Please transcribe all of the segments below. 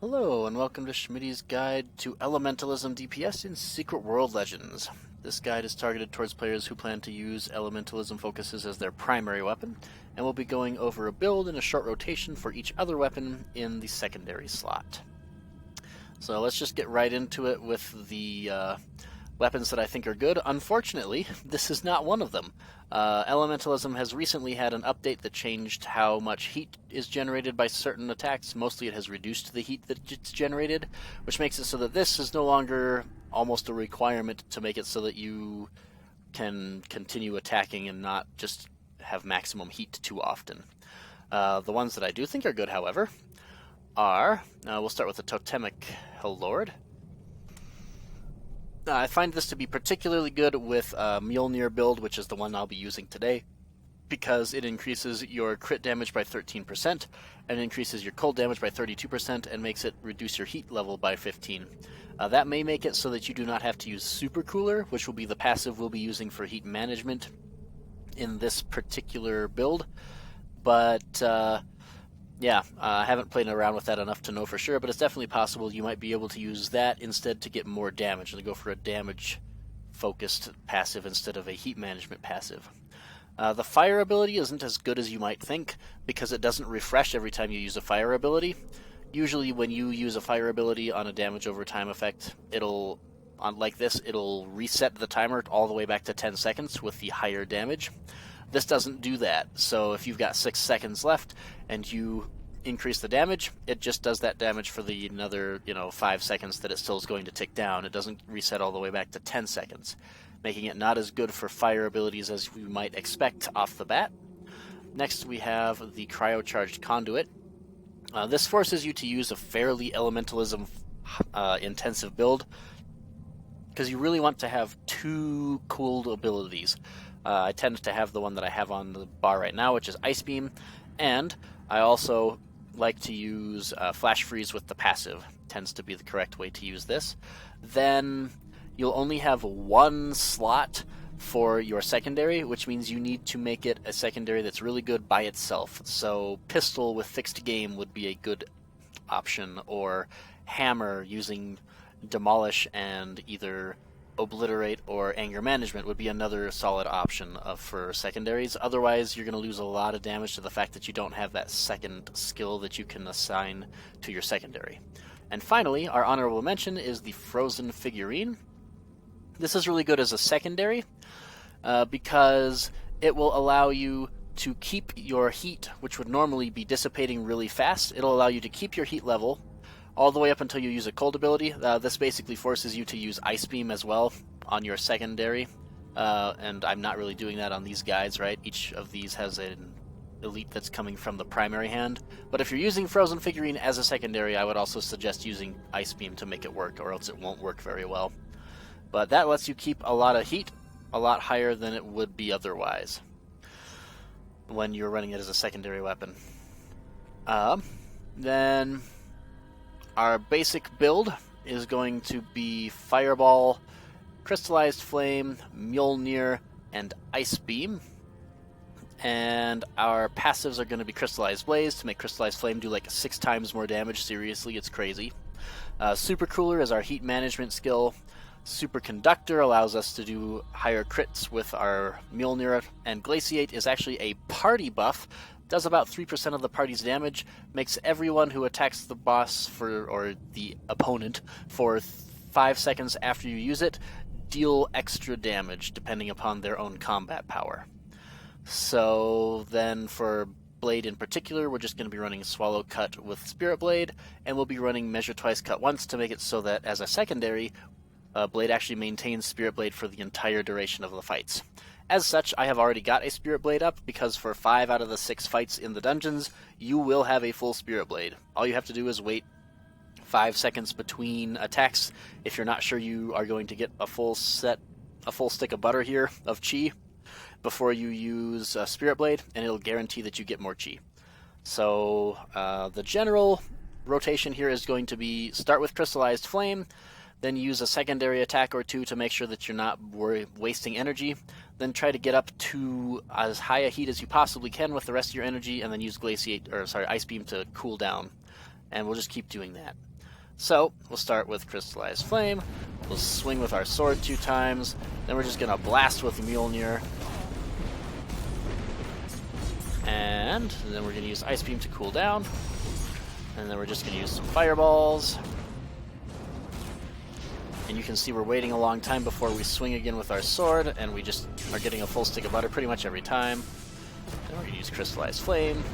Hello, and welcome to Schmidy's Guide to Elementalism DPS in Secret World Legends. This guide is targeted towards players who plan to use Elementalism focuses as their primary weapon, and we'll be going over a build in a short rotation for each other weapon in the secondary slot. So let's just get right into it with the weapons that I think are good. Unfortunately, this is not one of them. Elementalism has recently had an update that changed how much heat is generated by certain attacks. Mostly it has reduced the heat that gets generated, which makes it so that this is no longer almost a requirement to make it so that you can continue attacking and not just have maximum heat too often. The ones that I do think are good, however, are, we'll start with the Totemic Hellord. I find this to be particularly good with Mjolnir build, which is the one I'll be using today, because it increases your crit damage by 13% and increases your cold damage by 32% and makes it reduce your heat level by 15. That may make it so that you do not have to use Super Cooler, which will be the passive we'll be using for heat management in this particular build, but yeah, I haven't played around with that enough to know for sure, but it's definitely possible you might be able to use that instead to get more damage, and go for a damage-focused passive instead of a heat management passive. The fire ability isn't as good as you might think, because it doesn't refresh every time you use a fire ability. Usually when you use a fire ability on a damage over time effect, it'll reset the timer all the way back to 10 seconds with the higher damage. This doesn't do that, so if you've got 6 seconds left and you increase the damage, it just does that damage for the another 5 seconds that it still is going to tick down. It doesn't reset all the way back to 10 seconds, making it not as good for fire abilities as we might expect off the bat. Next we have the Cryocharged Conduit. This forces you to use a fairly Elementalism intensive build, because you really want to have two cooled abilities. I tend to have the one that I have on the bar right now, which is Ice Beam, and I also like to use Flash Freeze with the passive. Tends to be the correct way to use this. Then you'll only have one slot for your secondary, which means you need to make it a secondary that's really good by itself. So Pistol with Fixed Game would be a good option, or Hammer using Demolish and either Obliterate or Anger Management would be another solid option for secondaries. Otherwise, you're going to lose a lot of damage to the fact that you don't have that second skill that you can assign to your secondary. And finally, our honorable mention is the Frozen Figurine. This is really good as a secondary because it will allow you to keep your heat, which would normally be dissipating really fast. It'll allow you to keep your heat level all the way up until you use a cold ability. This basically forces you to use Ice Beam as well on your secondary, and I'm not really doing that on these guys, right? Each of these has an elite that's coming from the primary hand, but if you're using Frozen Figurine as a secondary, I would also suggest using Ice Beam to make it work, or else it won't work very well. But that lets you keep a lot of heat a lot higher than it would be otherwise when you're running it as a secondary weapon. Then our basic build is going to be Fireball, Crystallized Flame, Mjolnir, and Ice Beam. And our passives are going to be Crystallized Blaze to make Crystallized Flame do like 6 times more damage. Seriously, it's crazy. Super Cooler is our heat management skill. Superconductor allows us to do higher crits with our Mjolnir, and Glaciate is actually a party buff. Does about 3% of the party's damage, makes everyone who attacks the boss or the opponent for 5 seconds after you use it deal extra damage depending upon their own combat power. So then for Blade in particular, we're just going to be running Swallow Cut with Spirit Blade, and we'll be running Measure Twice Cut Once to make it so that as a secondary, Blade actually maintains Spirit Blade for the entire duration of the fights. As such, I have already got a Spirit Blade up, because for 5 out of the 6 fights in the dungeons, you will have a full Spirit Blade. All you have to do is wait 5 seconds between attacks if you're not sure you are going to get a full stick of butter here of chi before you use Spirit Blade, and it'll guarantee that you get more chi. So the general rotation here is going to be start with Crystallized Flame, then use a secondary attack or two to make sure that you're not wasting energy, then try to get up to as high a heat as you possibly can with the rest of your energy, and then use Ice Beam to cool down. and we'll just keep doing that. So we'll start with Crystallized Flame, we'll swing with our sword 2 times, then we're just going to blast with Mjolnir, and then we're going to use Ice Beam to cool down, and then we're just going to use some fireballs. And you can see we're waiting a long time before we swing again with our sword, and we just are getting a full stick of butter pretty much every time. Then we're going to use Crystallized Flame.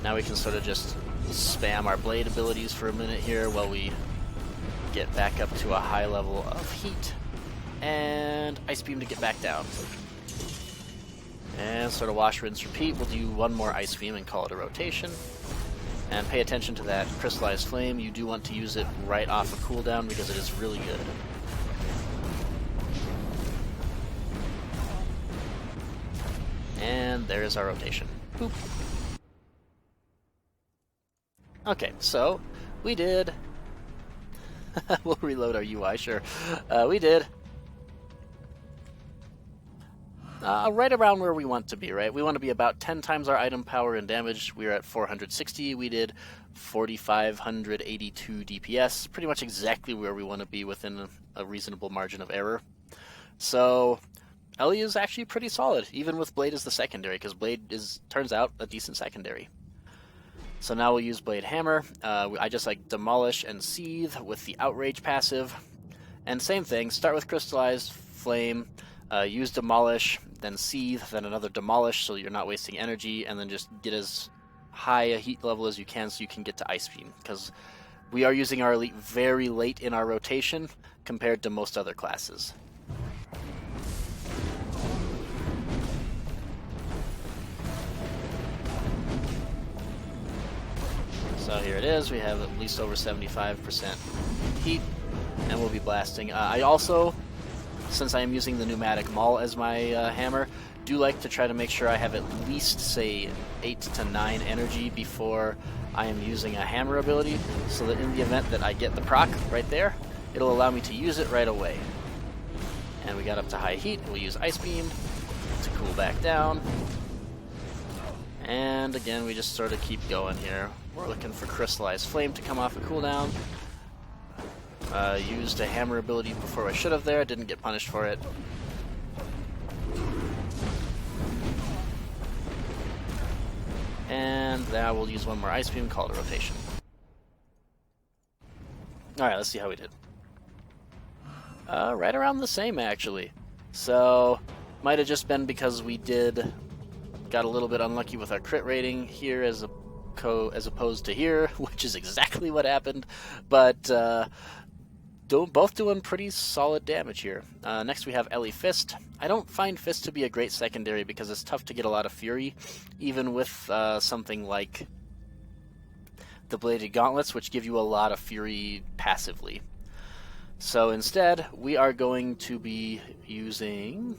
Now we can sort of just spam our blade abilities for a minute here while we get back up to a high level of heat. And Ice Beam to get back down. And sort of wash, rinse, repeat. We'll do one more Ice Beam and call it a rotation. And pay attention to that Crystallized Flame. You do want to use it right off a cooldown because it is really good. And there's our rotation. Boop. Okay, so we did... we'll reload our UI, sure. We did... right around where we want to be, right? We want to be about 10 times our item power and damage. We are at 460. We did 4,582 DPS. Pretty much exactly where we want to be within a reasonable margin of error. So Ellie is actually pretty solid, even with Blade as the secondary, because Blade turns out a decent secondary. So now we'll use Blade Hammer. I just like Demolish and Seethe with the Outrage passive. And same thing, start with Crystallized Flame, use Demolish, then Seethe, then another Demolish so you're not wasting energy, and then just get as high a heat level as you can so you can get to Ice Beam, because we are using our Elite very late in our rotation compared to most other classes. So here it is, we have at least over 75% heat, and we'll be blasting. I also, since I am using the pneumatic maul as my hammer, do like to try to make sure I have at least, say, 8 to 9 energy before I am using a hammer ability, so that in the event that I get the proc right there, it'll allow me to use it right away. And we got up to high heat, we'll use Ice Beam to cool back down. And again, we just sort of keep going here. We're looking for Crystallized Flame to come off a cooldown. Used a hammer ability before I should have there, didn't get punished for it. And now we'll use one more Ice Beam, call it a rotation. Alright, let's see how we did. Right around the same, actually. So, might have just been because we got a little bit unlucky with our crit rating here as opposed to here, which is exactly what happened. But, both doing pretty solid damage here. Next we have Ellie Fist. I don't find Fist to be a great secondary because it's tough to get a lot of fury, even with something like the Bladed Gauntlets, which give you a lot of fury passively. So instead, we are going to be using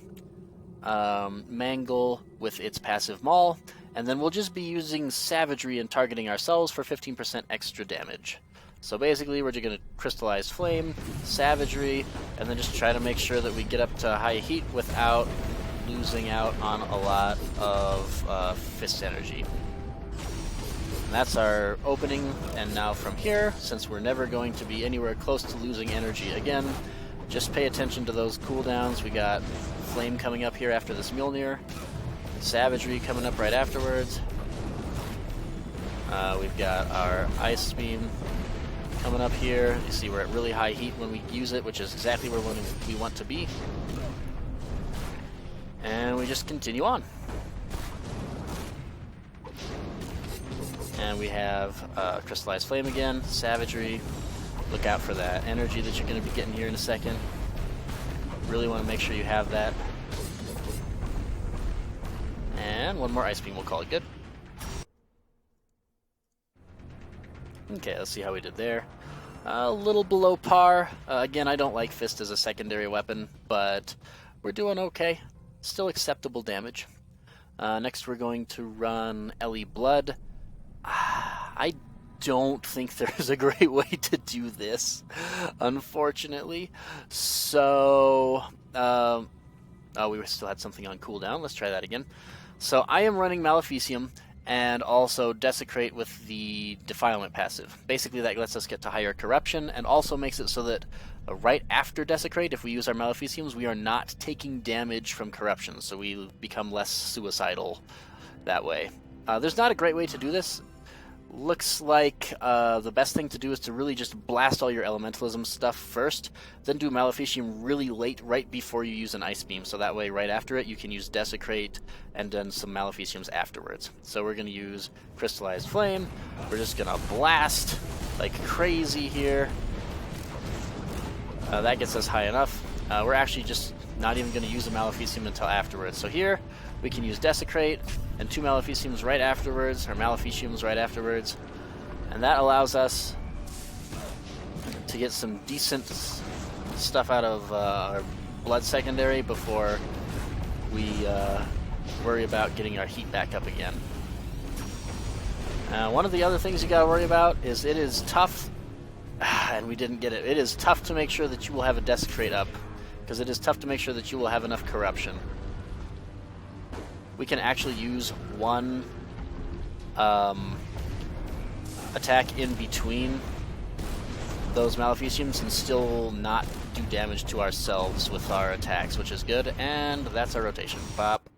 Mangle with its passive Maul, and then we'll just be using Savagery and targeting ourselves for 15% extra damage. So basically, we're just going to Crystallize Flame, Savagery, and then just try to make sure that we get up to high heat without losing out on a lot of Fist energy. And that's our opening, and now from here, since we're never going to be anywhere close to losing energy again, just pay attention to those cooldowns. We got Flame coming up here after this Mjolnir, Savagery coming up right afterwards. We've got our Ice Beam coming up here. You see we're at really high heat when we use it, which is exactly where we want to be. And we just continue on. And we have Crystallized Flame again, Savagery. Look out for that energy that you're going to be getting here in a second. Really want to make sure you have that. And one more Ice Beam, we'll call it good. Okay, let's see how we did there. A little below par. Again, I don't like Fist as a secondary weapon, but we're doing okay. Still acceptable damage. Next we're going to run Ellie Blood. I don't think there's a great way to do this, unfortunately. So, we still had something on cooldown. Let's try that again. So I am running Maleficium, and also Desecrate with the Defilement passive. Basically, that lets us get to higher Corruption, and also makes it so that right after Desecrate, if we use our Maleficiums, we are not taking damage from Corruption, so we become less suicidal that way. There's not a great way to do this. Looks like the best thing to do is to really just blast all your Elementalism stuff first, then do Maleficium really late, right before you use an Ice Beam, so that way right after it you can use Desecrate and then some Maleficiums afterwards. So we're going to use Crystallized Flame, we're just going to blast like crazy here. That gets us high enough. We're actually just not even going to use a Maleficium until afterwards. So here we can use Desecrate and 2 Maleficiums right afterwards, or Maleficiums right afterwards, and that allows us to get some decent stuff out of our Blood secondary before we worry about getting our heat back up again. One of the other things you gotta worry about is it is tough, and we didn't get it, it is tough to make sure that you will have a Desecrate up, because it is tough to make sure that you will have enough Corruption. We can actually use one attack in between those Maleficiums and still not do damage to ourselves with our attacks, which is good, and that's our rotation. Bop.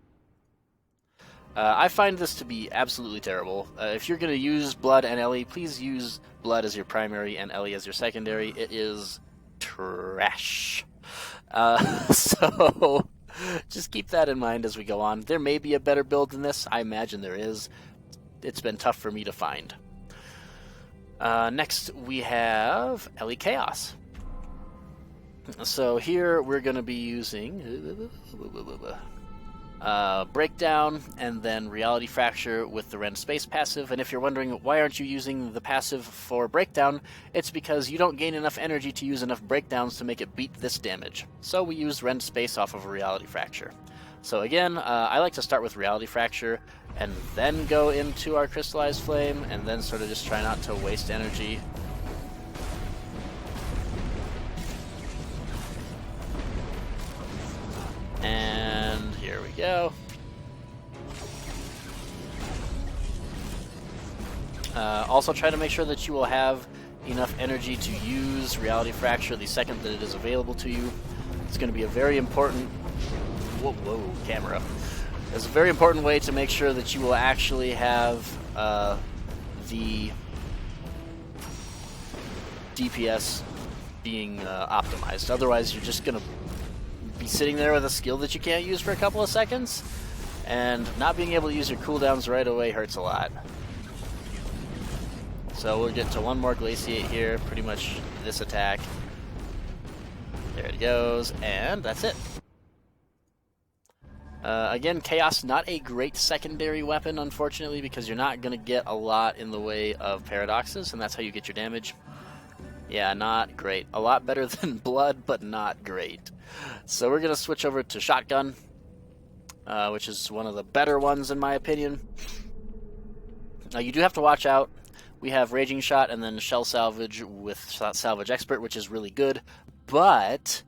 I find this to be absolutely terrible. If you're going to use Blood and Ellie, please use Blood as your primary and Ellie as your secondary. It is trash. So just keep that in mind as we go on. There may be a better build than this. I imagine there is. It's been tough for me to find. Next, we have Ellie Chaos. So here we're going to be using Breakdown and then Reality Fracture with the Rend Space passive. And if you're wondering why aren't you using the passive for Breakdown, it's because you don't gain enough energy to use enough breakdowns to make it beat this damage. So we use Rend Space off of a Reality Fracture. So again, I like to start with Reality Fracture and then go into our Crystallized Flame and then sort of just try not to waste energy. And here we go. Also try to make sure that you will have enough energy to use Reality Fracture the second that it is available to you. It's going to be a very important... Whoa, camera. It's a very important way to make sure that you will actually have the DPS being optimized. Otherwise, you're just going to be sitting there with a skill that you can't use for a couple of seconds, and not being able to use your cooldowns right away hurts a lot. So we'll get to one more Glaciate here, pretty much this attack. There it goes, and that's it. Again, Chaos, not a great secondary weapon, unfortunately, because you're not going to get a lot in the way of paradoxes, and that's how you get your damage. Yeah, not great. A lot better than Blood, but not great. So we're going to switch over to Shotgun, which is one of the better ones in my opinion. Now you do have to watch out. We have Raging Shot and then Shell Salvage with Salvage Expert, which is really good. But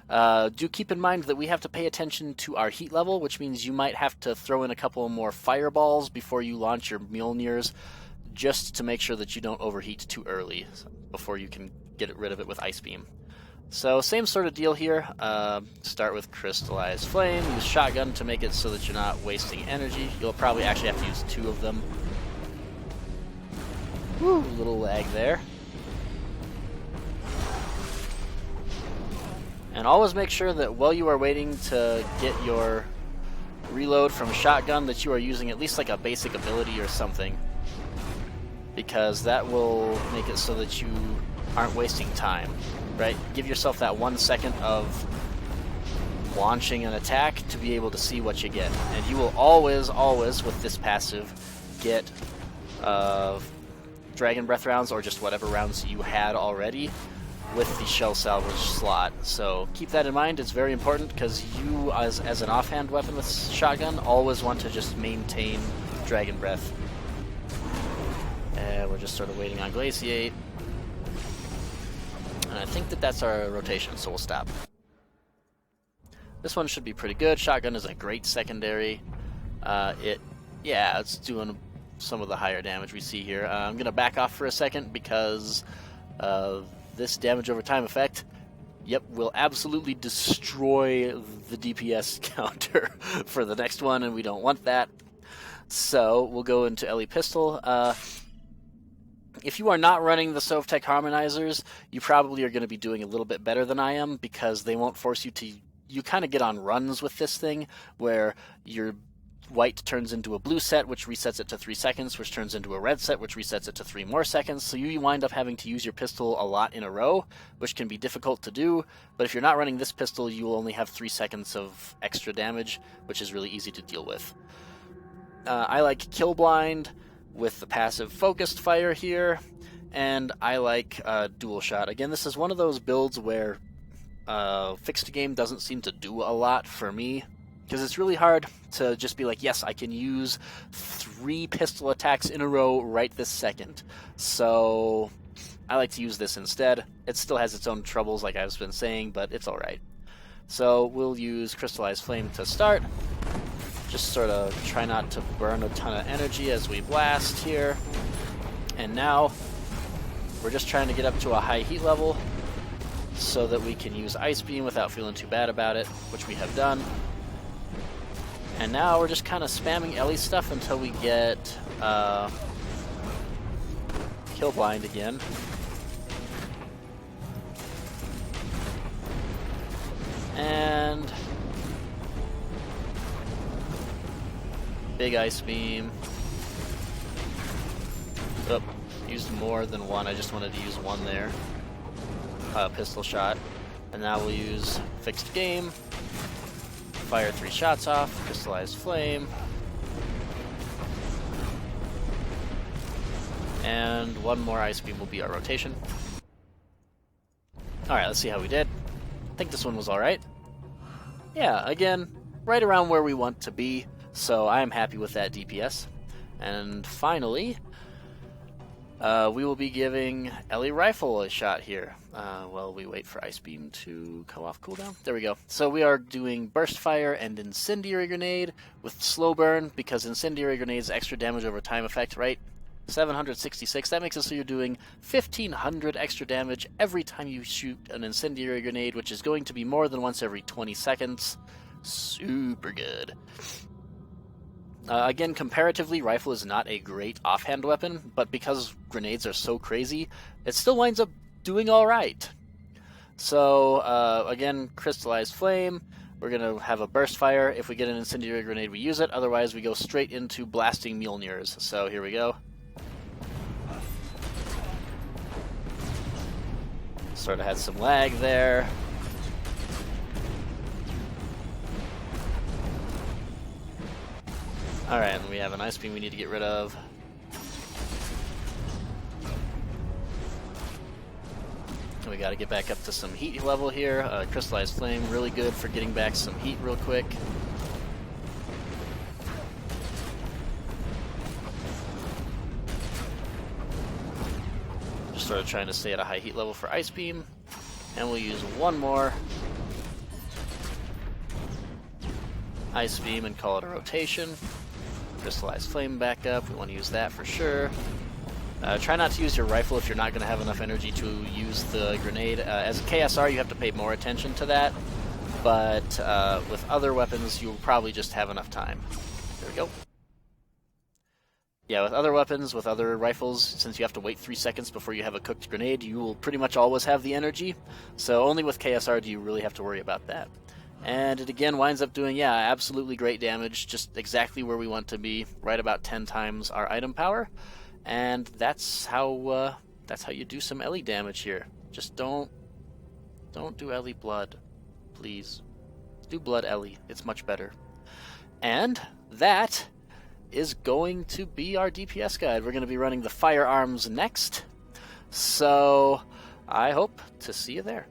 do keep in mind that we have to pay attention to our heat level, which means you might have to throw in a couple more fireballs before you launch your Mjolnirs, just to make sure that you don't overheat too early before you can get rid of it with Ice Beam. So same sort of deal here. Start with Crystallized Flame, use Shotgun to make it so that you're not wasting energy. You'll probably actually have to use 2 of them. Woo, little lag there. And always make sure that while you are waiting to get your reload from Shotgun that you are using at least like a basic ability or something, because that will make it so that you aren't wasting time, right? Give yourself that 1 second of launching an attack to be able to see what you get. And you will always, with this passive, get Dragon Breath rounds or just whatever rounds you had already with the Shell Salvage slot. So keep that in mind. It's very important because you, as an offhand weapon with Shotgun, always want to just maintain Dragon Breath. And we're just sort of waiting on Glaciate. And I think that that's our rotation, so we'll stop. This one should be pretty good. Shotgun is a great secondary. It's doing some of the higher damage we see here. I'm going to back off for a second because this damage over time effect, yep, will absolutely destroy the DPS counter for the next one, and we don't want that. So we'll go into Ellie Pistol. If you are not running the Sovtech Harmonizers, you probably are going to be doing a little bit better than I am, because they won't force you to... You kind of get on runs with this thing, where your white turns into a blue set, which resets it to 3 seconds, which turns into a red set, which resets it to 3 more seconds, so you wind up having to use your pistol a lot in a row, which can be difficult to do, but if you're not running this pistol, you will only have 3 seconds of extra damage, which is really easy to deal with. I like Kill Blind with the passive focused fire here, and I like dual shot. Again, this is one of those builds where fixed game doesn't seem to do a lot for me, because it's really hard to just be like, yes, I can use 3 pistol attacks in a row right this second. So I like to use this instead. It still has its own troubles, like I've been saying, but it's alright. So we'll use Crystallized Flame to start. Just sort of try not to burn a ton of energy as we blast here. And now we're just trying to get up to a high heat level so that we can use Ice Beam without feeling too bad about it, which we have done. And now we're just kind of spamming Ellie stuff until we get Kill Blind again. And big Ice Beam. Oh, used more than one. I just wanted to use one there. Pistol shot. And now we'll use Fixed Game. Fire 3 shots off. Crystallized Flame. And one more Ice Beam will be our rotation. Alright, let's see how we did. I think this one was alright. Yeah, again, right around where we want to be. So I am happy with that DPS. And finally, we will be giving Ellie Rifle a shot here. While we wait for Ice Beam to come off cooldown. There we go. So we are doing Burst Fire and Incendiary Grenade with Slow Burn, because Incendiary Grenade's extra damage over time effect, right? 766. That makes it so you're doing 1,500 extra damage every time you shoot an Incendiary Grenade, which is going to be more than once every 20 seconds. Super good. Again, comparatively, Rifle is not a great offhand weapon, but because grenades are so crazy, it still winds up doing alright. So, again, Crystallized Flame. We're going to have a Burst Fire. If we get an Incendiary Grenade, we use it. Otherwise, we go straight into blasting Mjolnirs. So, here we go. Sort of had some lag there. Alright, and we have an Ice Beam we need to get rid of. We gotta get back up to some heat level here. Crystallized Flame, really good for getting back some heat real quick. Just sort of trying to stay at a high heat level for Ice Beam. And we'll use one more Ice Beam and call it a rotation. Crystallized Flame back up, we want to use that for sure. Try not to use your rifle if you're not going to have enough energy to use the grenade. As a KSR, you have to pay more attention to that, but with other weapons, you'll probably just have enough time. There we go. Yeah, with other weapons, with other rifles, since you have to wait 3 seconds before you have a cooked grenade, you will pretty much always have the energy, so only with KSR do you really have to worry about that. And it again winds up doing, yeah, absolutely great damage, just exactly where we want to be, right about 10 times our item power. And that's how you do some Ellie damage here. Just don't do Ellie blood, please. Do blood Ellie, it's much better. And that is going to be our DPS guide. We're going to be running the firearms next, so I hope to see you there.